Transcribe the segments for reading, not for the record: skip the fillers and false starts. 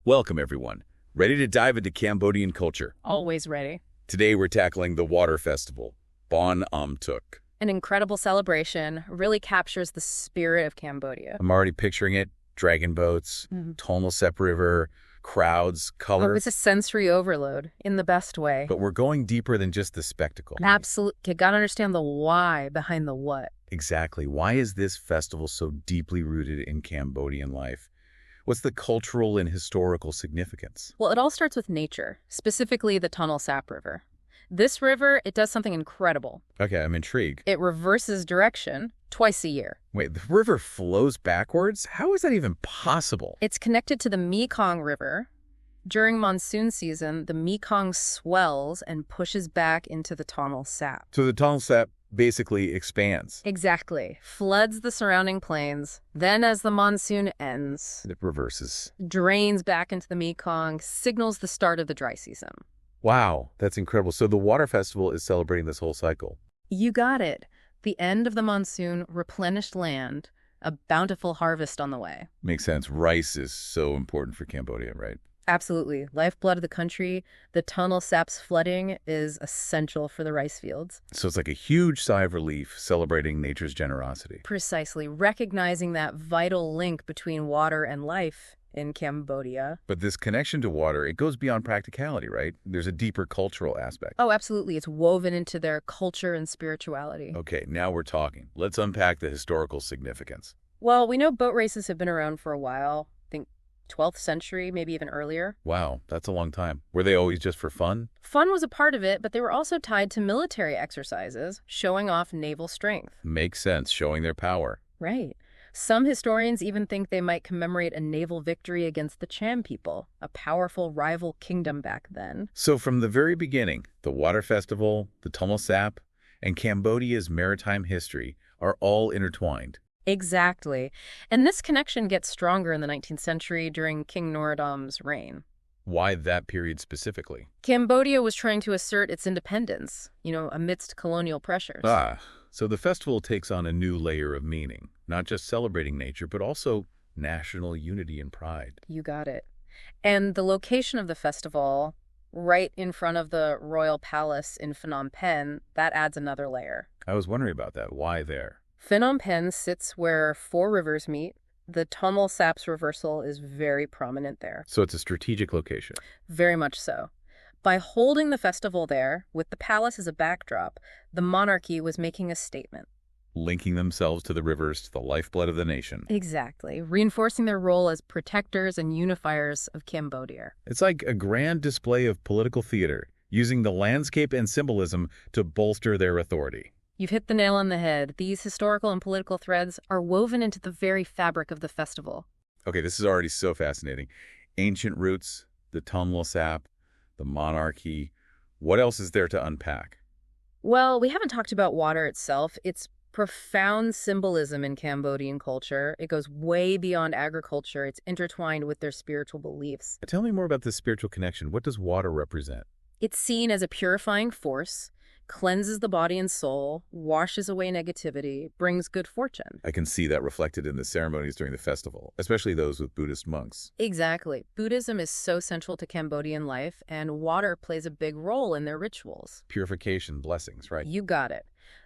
Welcome, everyone. Ready to dive into Cambodian culture? Always ready. Today, we're tackling the water festival, Bon Am Tuk. An incredible celebration, really captures the spirit of Cambodia. I'm already picturing it. Dragon boats, Tonle Sap River, crowds, Oh, color. it's a sensory overload in the best way. But we're going deeper than just the spectacle. Absolutely. You gotta understand the why behind the what. Exactly. Why is this festival so deeply rooted in Cambodian life? What's the cultural and historical significance? Well, it all starts with nature, specifically the Tonle Sap River. This river, it does something incredible. Okay, I'm intrigued. It reverses direction twice a year. Wait, the river flows backwards? How is that even possible? It's connected to the Mekong River. During monsoon season, the Mekong swells and pushes back into the Tonle Sap. So the Tonle Sap basically expands. Exactly. Floods the surrounding plains. Then as the monsoon ends, It reverses. drains back into the Mekong, signals the start of the dry season. Wow, that's incredible. So the water festival is celebrating this whole cycle. You got it. The end of the monsoon, replenished land, a bountiful harvest on the way. Makes sense. Rice is so important for Cambodia, right? Absolutely. Lifeblood of the country, the Tonle Sap's flooding is essential for the rice fields. So it's like a huge sigh of relief celebrating nature's generosity. Precisely. Recognizing that vital link between water and life in Cambodia. But this connection to water, it goes beyond practicality, right? There's a deeper cultural aspect. Oh, absolutely. It's woven into their culture and spirituality. Okay, now we're talking. Let's unpack the historical significance. Well, we know boat races have been around for a while. I think 12th century, maybe even earlier. Wow, that's a long time. Were they always just for fun? Fun was a part of it, but they were also tied to military exercises, showing off naval strength. Makes sense, showing their power. Right. Some historians even think they might commemorate a naval victory against the Cham people, a powerful rival kingdom back then. So from the very beginning, the water festival, the Tonle Sap, and Cambodia's maritime history are all intertwined. Exactly. And this connection gets stronger in the 19th century during King Norodom's reign. Why that period specifically? Cambodia was trying to assert its independence, amidst colonial pressures. So the festival takes on a new layer of meaning, not just celebrating nature, but also national unity and pride. You got it. And the location of the festival, right in front of the royal palace in Phnom Penh, that adds another layer. I was wondering about that. Why there? Phnom Penh sits where four rivers meet. The Tonle Sap's reversal is very prominent there. So it's a strategic location. Very much so. By holding the festival there, with the palace as a backdrop, the monarchy was making a statement. Linking themselves to the rivers, to the lifeblood of the nation. Exactly. Reinforcing their role as protectors and unifiers of Cambodia. It's like a grand display of political theater, using the landscape and symbolism to bolster their authority. You've hit the nail on the head. These historical and political threads are woven into the very fabric of the festival. Okay, this is already so fascinating. Ancient roots, the Tonle Sap, the monarchy. What else is there to unpack? Well, we haven't talked about water itself. Its profound symbolism in Cambodian culture. It goes way beyond agriculture. It's intertwined with their spiritual beliefs. Tell me more about this spiritual connection. What does water represent? It's seen as a purifying force, cleanses the body and soul, washes away negativity, brings good fortune. I can see that reflected in the ceremonies during the festival, especially those with Buddhist monks. Exactly. Buddhism is so central to Cambodian life, and water plays a big role in their rituals. Purification, blessings, right? You got it.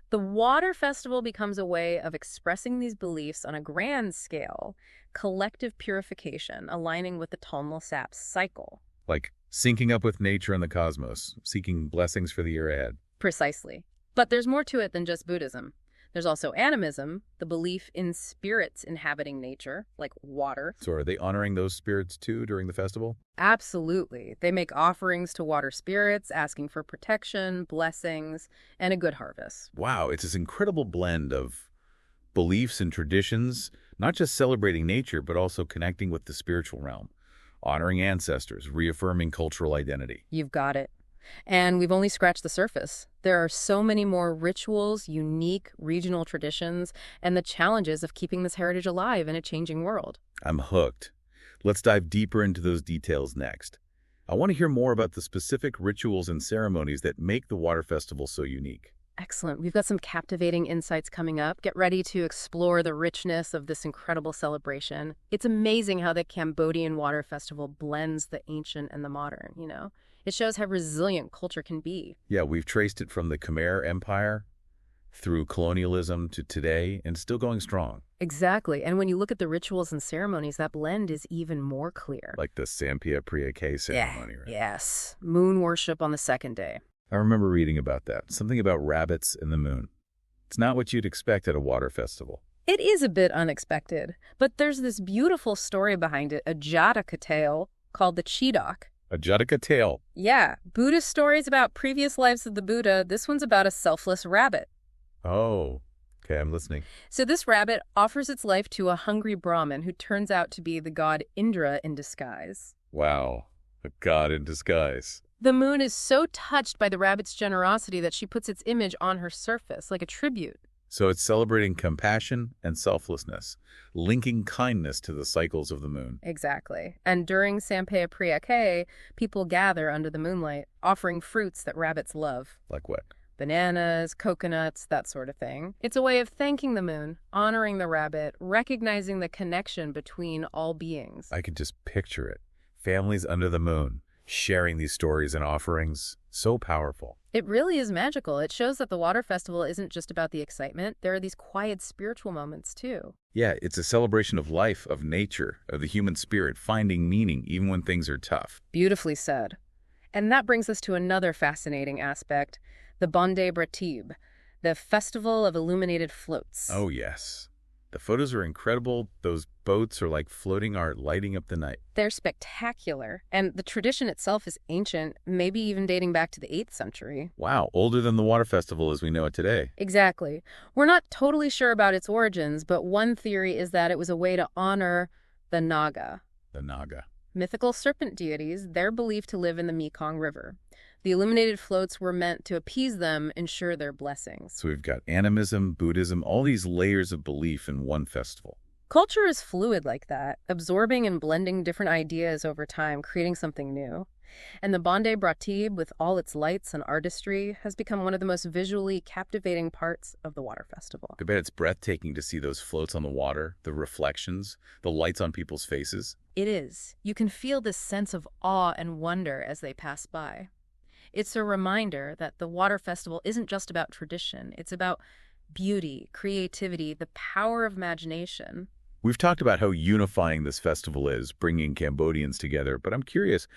The water festival becomes a way of expressing these beliefs on a grand scale, collective purification, aligning with the Tonle Sap's cycle. Like syncing up with nature and the cosmos, seeking blessings for the year ahead. Precisely. But there's more to it than just Buddhism. There's also animism, the belief in spirits inhabiting nature, like water. So are they honoring those spirits too during the festival? Absolutely. They make offerings to water spirits, asking for protection, blessings, and a good harvest. Wow, it's this incredible blend of beliefs and traditions, not just celebrating nature, but also connecting with the spiritual realm, honoring ancestors, reaffirming cultural identity. You've got it. And we've only scratched the surface. There are so many more rituals, unique regional traditions, and the challenges of keeping this heritage alive in a changing world. I'm hooked. Let's dive deeper into those details next. I want to hear more about the specific rituals and ceremonies that make the water festival so unique. Excellent. We've got some captivating insights coming up. Get ready to explore the richness of this incredible celebration. It's amazing how the Cambodian Water Festival blends the ancient and the modern, you know? It shows how resilient culture can be. Yeah, we've traced it from the Khmer Empire through colonialism to today and still going strong. Exactly. And when you look at the rituals and ceremonies, that blend is even more clear. Like the Sampia Priya ceremony, right? Yes. Moon worship on the second day. I remember reading about that. Something about rabbits and the moon. It's not what you'd expect at a water festival. It is a bit unexpected, but there's this beautiful story behind it, a Jataka tale called the Chidok. A Jataka tale. Yeah, Buddhist stories about previous lives of the Buddha. This one's about a selfless rabbit. Oh, okay, I'm listening. So this rabbit offers its life to a hungry Brahmin who turns out to be the god Indra in disguise. Wow, a god in disguise. The moon is so touched by the rabbit's generosity that she puts its image on her surface, like a tribute. So it's celebrating compassion and selflessness, linking kindness to the cycles of the moon. Exactly. And during Sampaya Priya, people gather under the moonlight, offering fruits that rabbits love. Like what? Bananas, coconuts, that sort of thing. It's a way of thanking the moon, honoring the rabbit, recognizing the connection between all beings. I could just picture it. Families under the moon, sharing these stories and offerings. So powerful. It really is magical. It shows that the water festival isn't just about the excitement. There are these quiet spiritual moments, too. Yeah, it's a celebration of life, of nature, of the human spirit, finding meaning even when things are tough. Beautifully said. And that brings us to another fascinating aspect, the Bonde Bratib, the Festival of Illuminated Floats. Oh, yes. The photos are incredible. Those boats are like floating art lighting up the night. They're spectacular, and the tradition itself is ancient, maybe even dating back to the 8th century. Wow, older than the water festival as we know it today. Exactly. We're not totally sure about its origins, but one theory is that it was a way to honor the Naga. The Naga. Mythical serpent deities, they're believed to live in the Mekong River. The illuminated floats were meant to appease them, ensure their blessings. So we've got animism, Buddhism, all these layers of belief in one festival. Culture is fluid like that, absorbing and blending different ideas over time, creating something new. And the Bonde Bratib, with all its lights and artistry, has become one of the most visually captivating parts of the water festival. I bet it's breathtaking to see those floats on the water, the reflections, the lights on people's faces. It is. You can feel this sense of awe and wonder as they pass by. It's a reminder that the water festival isn't just about tradition. It's about beauty, creativity, the power of imagination. We've talked about how unifying this festival is, bringing Cambodians together, but I'm curious,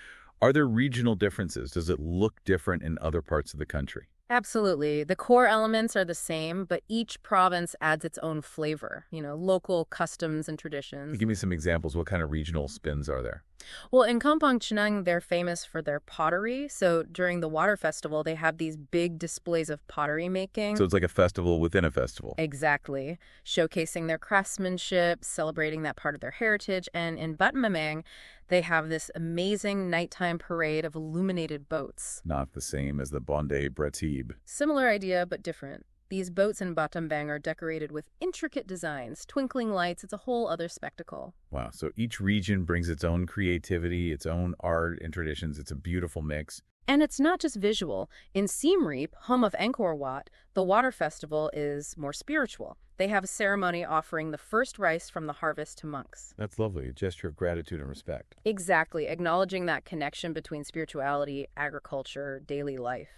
are there regional differences? Does it look different in other parts of the country? Absolutely. The core elements are the same, but each province adds its own flavor, local customs and traditions. Give me some examples. What kind of regional spins are there? Well, in Kampong Chhnang, they're famous for their pottery. So during the water festival, they have these big displays of pottery making. So it's like a festival within a festival. Exactly. Showcasing their craftsmanship, celebrating that part of their heritage. And in Batmamang, they have this amazing nighttime parade of illuminated boats. Not the same as the Bonde Bratib. Similar idea, but different. These boats in Battambang are decorated with intricate designs, twinkling lights. It's a whole other spectacle. Wow, so each region brings its own creativity, its own art and traditions. It's a beautiful mix. And it's not just visual. In Siem Reap, home of Angkor Wat, the water festival is more spiritual. They have a ceremony offering the first rice from the harvest to monks. That's lovely, a gesture of gratitude and respect. Exactly, acknowledging that connection between spirituality, agriculture, daily life.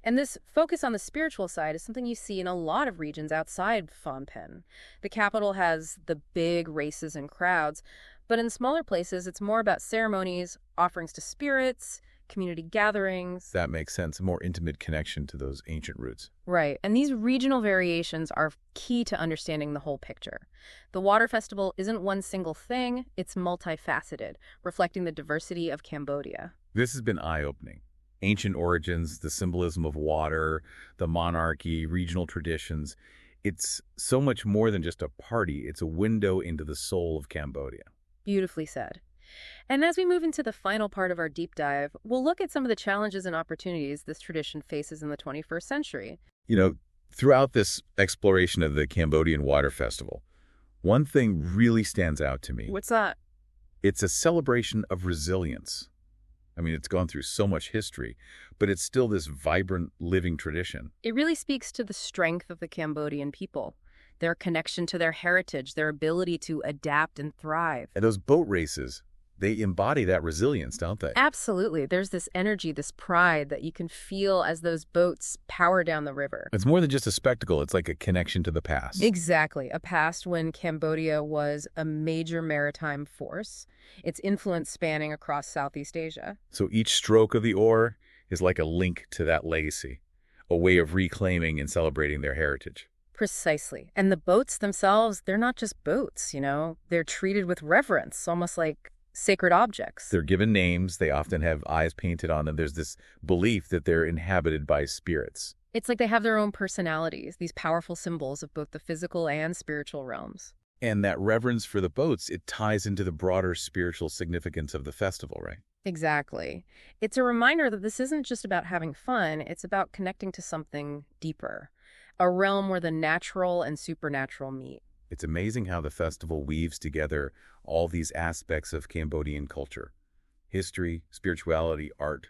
And this focus on the spiritual side is something you see in a lot of regions outside Phnom Penh. The capital has the big races and crowds, but in smaller places, it's more about ceremonies, offerings to spirits, community gatherings. That makes sense, a more intimate connection to those ancient roots. Right, and these regional variations are key to understanding the whole picture. The water festival isn't one single thing, it's multifaceted, reflecting the diversity of Cambodia. This has been eye-opening. Ancient origins, the symbolism of water, the monarchy, regional traditions. It's so much more than just a party. It's a window into the soul of Cambodia. Beautifully said. And as we move into the final part of our deep dive, we'll look at some of the challenges and opportunities this tradition faces in the 21st century. Throughout this exploration of the Cambodian Water Festival, one thing really stands out to me. What's that? It's a celebration of resilience. I mean, it's gone through so much history, but it's still this vibrant, living tradition. It really speaks to the strength of the Cambodian people, their connection to their heritage, their ability to adapt and thrive. And those boat races, they embody that resilience, don't they? Absolutely. There's this energy, this pride that you can feel as those boats power down the river. It's more than just a spectacle. It's like a connection to the past. Exactly. A past when Cambodia was a major maritime force, its influence spanning across Southeast Asia. So each stroke of the oar is like a link to that legacy, a way of reclaiming and celebrating their heritage. Precisely. And the boats themselves, they're not just boats, They're treated with reverence, almost like sacred objects. They're given names. They often have eyes painted on them. There's this belief that they're inhabited by spirits. It's like they have their own personalities, these powerful symbols of both the physical and spiritual realms. And that reverence for the boats, it ties into the broader spiritual significance of the festival, right? Exactly. It's a reminder that this isn't just about having fun, it's about connecting to something deeper, a realm where the natural and supernatural meet. It's amazing how the festival weaves together all these aspects of Cambodian culture: history, spirituality, art,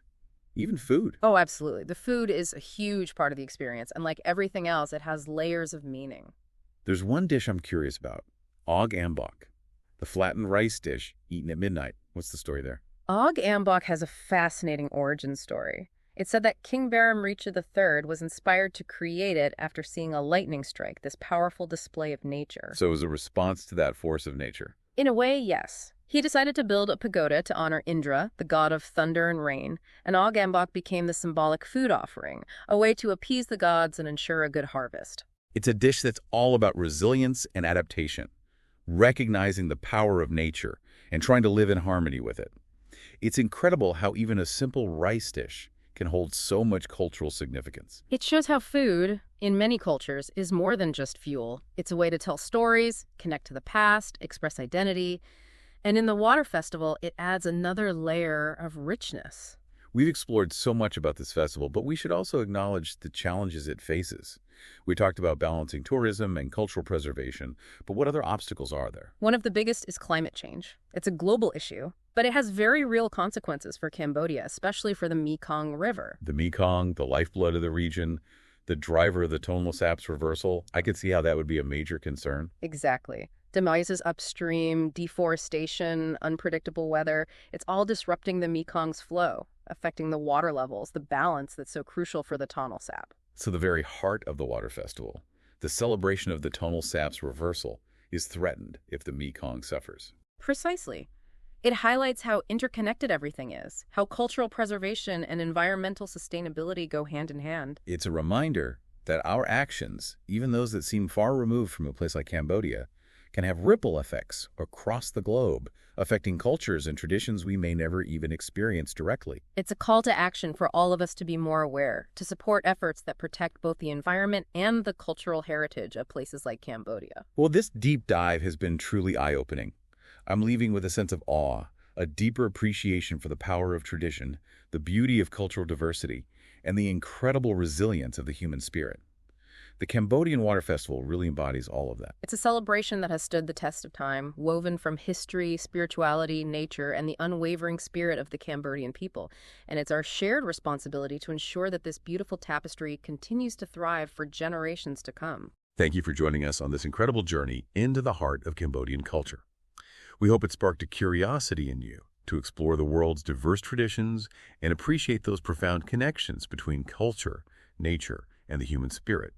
even food. Oh, absolutely. The food is a huge part of the experience, and like everything else, it has layers of meaning. There's one dish I'm curious about: og ambok, the flattened rice dish eaten at midnight. What's the story there? Og Ambok has a fascinating origin story. It's said that King Baram Richa III was inspired to create it after seeing a lightning strike, this powerful display of nature. So it was a response to that force of nature. In a way, yes. He decided to build a pagoda to honor Indra, the god of thunder and rain, and Og Ambok became the symbolic food offering, a way to appease the gods and ensure a good harvest. It's a dish that's all about resilience and adaptation, recognizing the power of nature and trying to live in harmony with it. It's incredible how even a simple rice dish can hold so much cultural significance. It shows how food, in many cultures, is more than just fuel. It's a way to tell stories, connect to the past, express identity, and in the Water Festival, it adds another layer of richness. We've explored so much about this festival, but we should also acknowledge the challenges it faces. We talked about balancing tourism and cultural preservation, but what other obstacles are there? One of the biggest is climate change. It's a global issue, but it has very real consequences for Cambodia, especially for the Mekong River. The Mekong, the lifeblood of the region, the driver of the tonal sap's reversal, I could see how that would be a major concern. Exactly. Demises upstream, deforestation, unpredictable weather, it's all disrupting the Mekong's flow, affecting the water levels, the balance that's so crucial for the tonal sap. So the very heart of the Water Festival, the celebration of the tonal sap's reversal, is threatened if the Mekong suffers. Precisely. It highlights how interconnected everything is, how cultural preservation and environmental sustainability go hand in hand. It's a reminder that our actions, even those that seem far removed from a place like Cambodia, can have ripple effects across the globe, affecting cultures and traditions we may never even experience directly. It's a call to action for all of us to be more aware, to support efforts that protect both the environment and the cultural heritage of places like Cambodia. Well, this deep dive has been truly eye-opening. I'm leaving with a sense of awe, a deeper appreciation for the power of tradition, the beauty of cultural diversity, and the incredible resilience of the human spirit. The Cambodian Water Festival really embodies all of that. It's a celebration that has stood the test of time, woven from history, spirituality, nature, and the unwavering spirit of the Cambodian people. And it's our shared responsibility to ensure that this beautiful tapestry continues to thrive for generations to come. Thank you for joining us on this incredible journey into the heart of Cambodian culture. We hope it sparked a curiosity in you to explore the world's diverse traditions and appreciate those profound connections between culture, nature, and the human spirit.